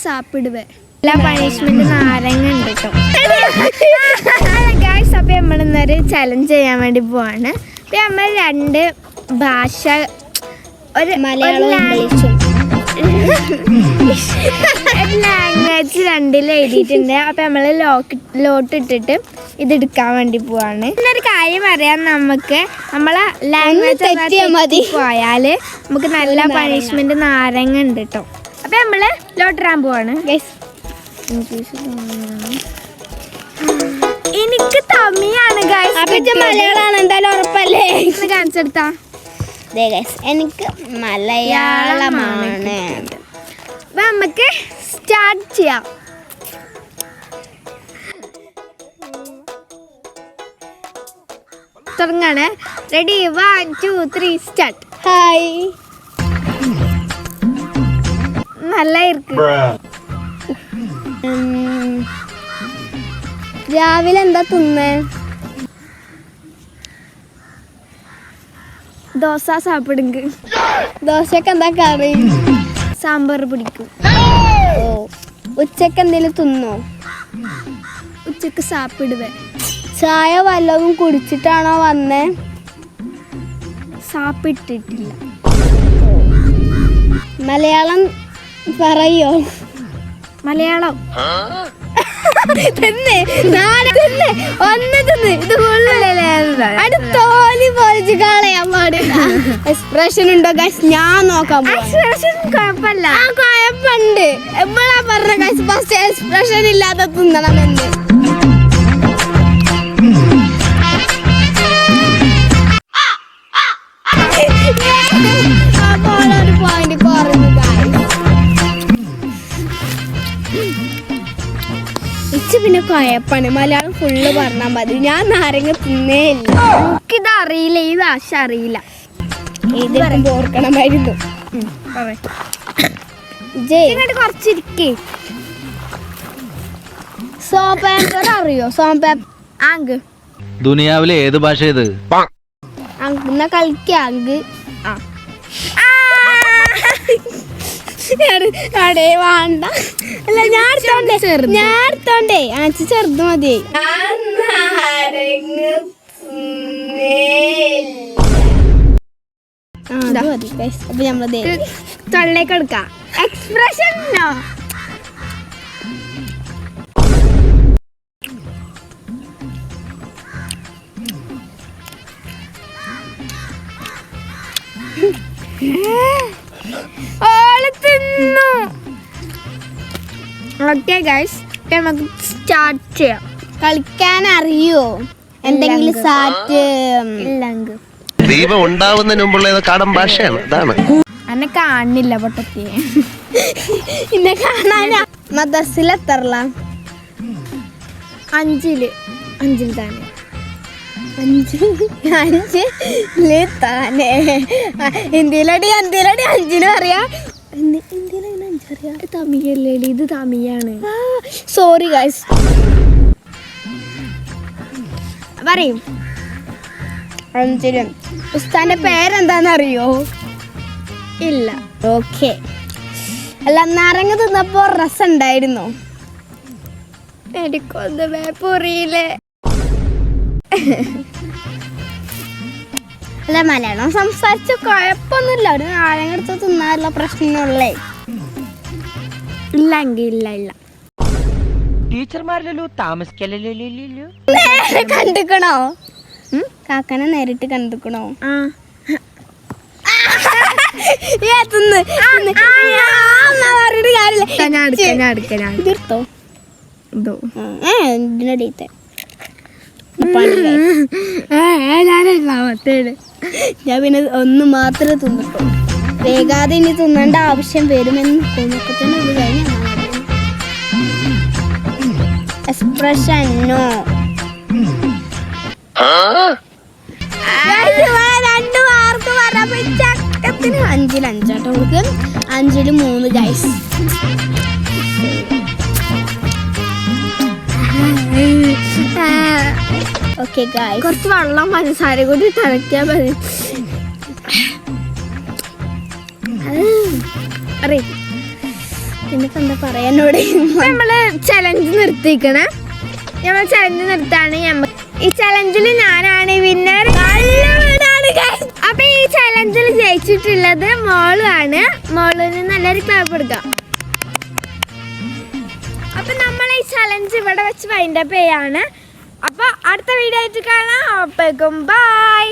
സാപ്പിടുവേ എല്ലാ പണിഷ്മെന്റ് നാരങ്ങ ഉണ്ട് കേട്ടോ. ഗൈസ് അപ്പൊ നമ്മൾ ഇന്നൊരു ചലഞ്ച് ചെയ്യാൻ വേണ്ടി പോവാണ്. അപ്പൊ നമ്മൾ രണ്ട് ഭാഷ ഒരു ലാംഗ്വേജ് രണ്ടിൽ എഴുതിയിട്ടുണ്ട്. അപ്പൊ നമ്മൾ ലോട്ട് ഇട്ടിട്ട് ഇത് എടുക്കാൻ വേണ്ടി പോവാണ്. ഇന്നൊരു കാര്യം അറിയാം, നമുക്ക് നമ്മളെ ലാംഗ്വേജ് പോയാല് നമുക്ക് നല്ല പണിഷ്മെന്റ് നാരങ്ങ ഉണ്ട് കേട്ടോ. അപ്പൊ നമ്മള് ലോട്ടിടാൻ പോവാണ്. എനിക്ക് തമിഴാണ് മലയാളമാണ് എന്തായാലും ഉറപ്പല്ലേ? കാണിച്ചെടുത്താ എനിക്ക് മലയാളമാണ്. അപ്പൊ നമുക്ക് സ്റ്റാർട്ട് ചെയ്യാം. തുടങ്ങാണ്. Ready 1 2 3 start. ഹായ്, നല്ല ഇരിക്കും. രാവിലെ എന്താ തിന്നേ? ദോശ സാപ്പിടുങ്ക്. ദോശക്ക് എന്താ കറി? സാമ്പാർ പിടിക്കും. ഓ, ഉച്ചക്ക് എന്തെങ്കിലും തിന്നോ? ഉച്ചക്ക് സാപ്പിടുവേ. ചായ വല്ലതും കുടിച്ചിട്ടാണോ വന്നേ? സാപ്പിട്ടിട്ടില്ല. മലയാളം പറയോ? മലയാളം എക്സ്പ്രഷൻ ഉണ്ടോ ഗൈസ്? ഞാൻ നോക്കാം. കുഴപ്പമില്ല, കുഴപ്പമുണ്ട്. എപ്പോഴാ പറഞ്ഞ ഗൈസ് ഫസ്റ്റ് എക്സ്പ്രഷൻ ഇല്ലാതെ തിന്നണമെന്ന്? അപ്പോൾ ഒരു പോയിന്റ് കുറഞ്ഞു ഗൈസ്. പിന്നെ കുഴപ്പമാണ്, മലയാളം ഫുള്ള് പറഞ്ഞാൽ മതി. ഞാൻ നാരങ്ങ തിന്നേ ഇല്ല. എനിക്കിത് അറിയില്ല, ഈ ഭാഷ അറിയില്ല. ഇത് ഓർക്കണമായിരുന്നു. കുറച്ചിരിക്കേ. സോപ്പ് പേപ്പർ അറിയോ? സോപ്പ് പേപ്പർ ആങ്ക് ദുനിയാവിലെ ഏത് ഭാഷ ഇത്? എന്നാ കളിക്കാങ്ക്. അടേ വേണ്ട. അല്ല ഞാൻ എടുത്തോണ്ടേ ആച്ചി ചെറുത് മതി. അപ്പൊ നമ്മള് തൊള്ളേക്ക് എടുക്കാം. എക്സ്പ്രഷൻ ഓക്കെ ഗൈസ്, നമുക്ക് സ്റ്റാർട്ട് ചെയ്യാം. കളിക്കാൻ അറിയോ? എന്തെങ്കിലും സാറ്റ് ഇല്ലങ്ക് ദീപം ഉണ്ടാവുന്നതിന് മുമ്പുള്ള കാടൻ ഭാഷയാണ്. അതാണ് എന്നെ കാണുന്നില്ല പൊട്ടത്തി. എന്നെ കാണാനാ. മദ്രസിൽ എത്രല്ല? 5 തന്നെ. 5 താനെ. ഇന്ത്യയിലടി 5 അറിയാ. തമിഴല്ലേ? ഇത് തമിഴാണ്. Sorry guys. പറയും. 5 ഉസ്താന്റെ പേരെന്താന്ന് അറിയോ? ഇല്ല. ഓക്കെ. അല്ല, നാരങ്ങ തിന്നപ്പോ രസം ഉണ്ടായിരുന്നോ? എനിക്കൊന്നും വേപ്പറിയില്ലേ. അല്ല, മലയാളം സംസാരിച്ച കുഴപ്പമൊന്നുമില്ല. ഒരു നാരങ്ങ എടുത്ത് തിന്നാനുള്ള പ്രശ്നമുള്ളേ. ഇല്ല. ടീച്ചർമാരിലല്ലോ താമസിക്കല്ലോ. കണ്ടിക്കണോ? കാക്കനെ നേരിട്ട് കണ്ടിക്കണോ? ഞാൻ പിന്നെ ഒന്ന് മാത്രമേ തിന്നിട്ടു. വേഗാതെ ഇനി തിന്നേണ്ട ആവശ്യം വരുമെന്ന് കൊന്നൊക്കെ തന്നെ ഇത് കഴിഞ്ഞ എക്സ്പ്രഷൻ നോ. 2 മാർക്ക് പറഞ്ഞപ്പോ ചക്കത്തിന് 5 5 കൊടുക്കും. 5 3 ഗൈസ്. ഓക്കെ ഗൈസ്, കുറച്ച് വെള്ളം പഞ്ചസാര കൂടി തിളയ്ക്കാൻ മതി. എന്നിട്ട് എന്താ പറയാനോടെ നമ്മള് ചലഞ്ച് നിർത്തിക്കണേ. നമ്മൾ ചലഞ്ച് നിർത്താണ്. ഈ ചലഞ്ചിൽ ഞാനാണ് വിന്നർ. അപ്പൊ ഈ ചലഞ്ചിൽ ജയിച്ചിട്ടുള്ളത് മോളാണ്. മോളിന് നല്ലൊരു ക്ലാപ്പ് കൊടുക്കാം. അപ്പൊ നമ്മൾ ഈ ചലഞ്ച് ഇവിടെ വെച്ച് വൈൻഡപ്പ് ചെയ്യാണ്. അപ്പൊ അടുത്ത വീഡിയോ ആയിട്ട് കാണാം. അപ്പോഴേക്കും ബൈ.